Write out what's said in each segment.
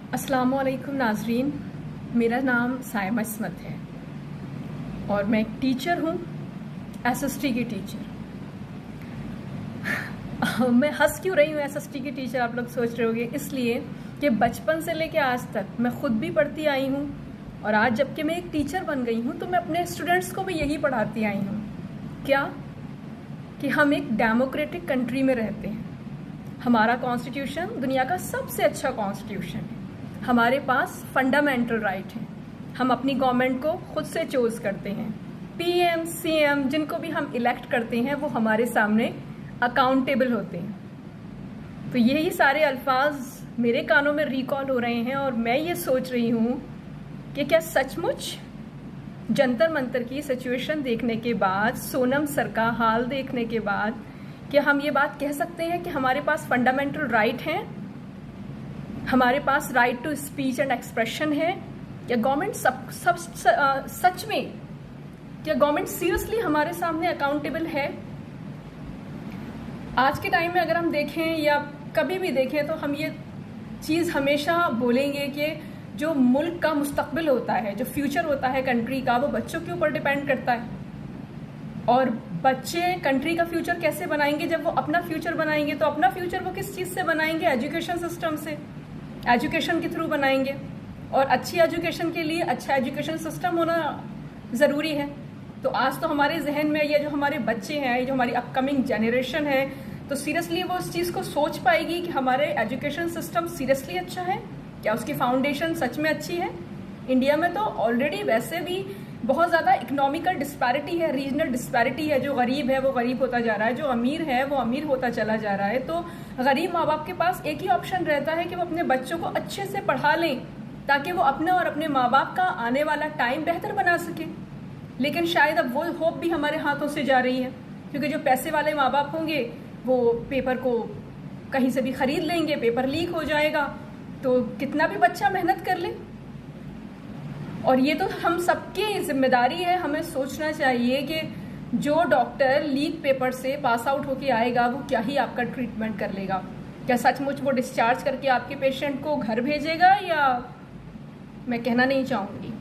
अस्सलामुअलैकुम नाजरीन, मेरा नाम सायमा इस्मत है और मैं एक टीचर हूँ, एसएसटी की टीचर। मैं हंस क्यों रही हूँ एसएसटी की टीचर, आप लोग सोच रहे होंगे। इसलिए कि बचपन से लेकर आज तक मैं खुद भी पढ़ती आई हूँ और आज जबकि मैं एक टीचर बन गई हूँ तो मैं अपने स्टूडेंट्स को भी यही पढ़ाती आई हूँ। क्या कि हम एक डेमोक्रेटिक कंट्री में रहते हैं। हमारा कॉन्स्टिट्यूशन दुनिया का सबसे अच्छा कॉन्स्टिट्यूशन है। हमारे पास फंडामेंटल राइट है। हम अपनी गवर्नमेंट को खुद से चूज करते हैं। पीएम सीएम जिनको भी हम इलेक्ट करते हैं वो हमारे सामने अकाउंटेबल होते हैं। तो यही सारे अल्फाज मेरे कानों में रिकॉल हो रहे हैं और मैं ये सोच रही हूँ कि क्या सचमुच जंतर मंतर की सिचुएशन देखने के बाद, सोनम सर का हाल देखने के बाद, क्या हम ये बात कह सकते हैं कि हमारे पास फंडामेंटल राइट हैं, हमारे पास right to speech and expression है? क्या गवर्नमेंट सच में, क्या गवर्नमेंट सीरियसली हमारे सामने अकाउंटेबल है? आज के टाइम में अगर हम देखें या कभी भी देखें तो हम ये चीज़ हमेशा बोलेंगे कि जो मुल्क का मुस्तकबिल होता है, जो फ्यूचर होता है कंट्री का, वो बच्चों के ऊपर डिपेंड करता है। और बच्चे कंट्री का फ्यूचर कैसे बनाएंगे? जब वो अपना फ्यूचर बनाएंगे तो अपना फ्यूचर वो किस चीज़ से बनाएंगे? एजुकेशन सिस्टम से, एजुकेशन के थ्रू बनाएंगे। और अच्छी एजुकेशन के लिए अच्छा एजुकेशन सिस्टम होना ज़रूरी है। तो आज तो हमारे जहन में ये जो हमारे बच्चे हैं, ये जो हमारी अपकमिंग जनरेशन है, तो सीरियसली वो इस चीज़ को सोच पाएगी कि हमारे एजुकेशन सिस्टम सीरियसली अच्छा है? क्या उसकी फाउंडेशन सच में अच्छी है? इंडिया में तो ऑलरेडी वैसे भी बहुत ज़्यादा इकोनॉमिकल डिस्पैरिटी है, रीजनल डिस्पैरिटी है। जो गरीब है वो गरीब होता जा रहा है, जो अमीर है वो अमीर होता चला जा रहा है। तो गरीब माँ बाप के पास एक ही ऑप्शन रहता है कि वो अपने बच्चों को अच्छे से पढ़ा लें ताकि वो अपने और अपने माँ बाप का आने वाला टाइम बेहतर बना सके। लेकिन शायद अब वो होप भी हमारे हाथों से जा रही है, क्योंकि जो पैसे वाले माँ बाप होंगे वो पेपर को कहीं से भी खरीद लेंगे, पेपर लीक हो जाएगा, तो कितना भी बच्चा मेहनत कर ले। और ये तो हम सबकी जिम्मेदारी है, हमें सोचना चाहिए कि जो डॉक्टर लीक पेपर से पास आउट होके आएगा वो क्या ही आपका ट्रीटमेंट कर लेगा। क्या सचमुच वो डिस्चार्ज करके आपके पेशेंट को घर भेजेगा, या मैं कहना नहीं चाहूँगी।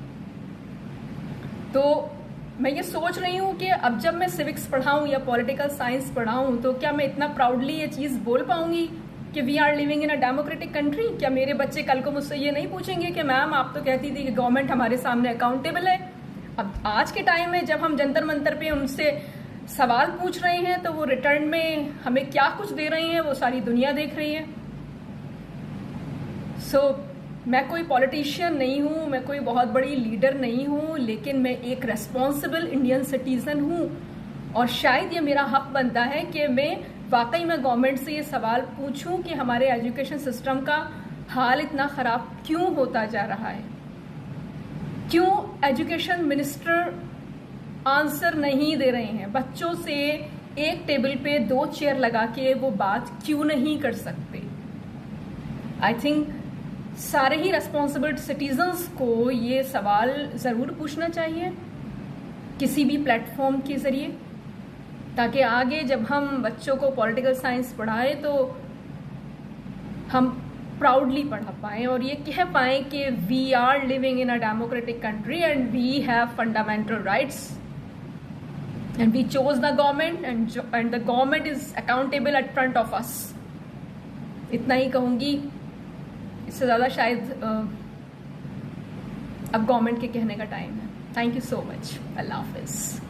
तो मैं ये सोच रही हूँ कि अब जब मैं सिविक्स पढ़ाऊँ या पॉलिटिकल साइंस पढ़ाऊँ तो क्या मैं इतना प्राउडली ये चीज़ बोल पाऊँगी कि we are living in a democratic country? क्या मेरे बच्चे कल को मुझसे ये नहीं पूछेंगे कि मैम आप तो कहती थी कि गवर्नमेंट हमारे सामने अकाउंटेबल है? अब आज के टाइम में जब हम जंतर मंतर पे उनसे सवाल पूछ रहे हैं तो वो रिटर्न में हमें क्या कुछ दे रहे हैं वो सारी दुनिया देख रही है। मैं कोई पॉलिटिशियन नहीं हूँ, मैं कोई बहुत बड़ी लीडर नहीं हूँ, लेकिन मैं एक रेस्पॉन्सिबल इंडियन सिटीजन हूँ और शायद ये मेरा हक बनता है कि मैं वाकई में गवर्नमेंट से ये सवाल पूछूं कि हमारे एजुकेशन सिस्टम का हाल इतना ख़राब क्यों होता जा रहा है। क्यों एजुकेशन मिनिस्टर आंसर नहीं दे रहे हैं? बच्चों से एक टेबल पे 2 चेयर लगा के वो बात क्यों नहीं कर सकते? आई थिंक सारे ही रेस्पॉन्सिबल सिटीजन्स को ये सवाल ज़रूर पूछना चाहिए किसी भी प्लेटफॉर्म के ज़रिए, ताकि आगे जब हम बच्चों को पॉलिटिकल साइंस पढ़ाएं तो हम प्राउडली पढ़ा पाएं और ये कह पाएं कि we are living in a democratic country and we have fundamental rights and we choose the government and the government is accountable at front of us. इतना ही कहूँगी, इससे ज़्यादा शायद अब गवर्नमेंट के कहने का टाइम है। Thank you so much. अल्लाह हाफिज़।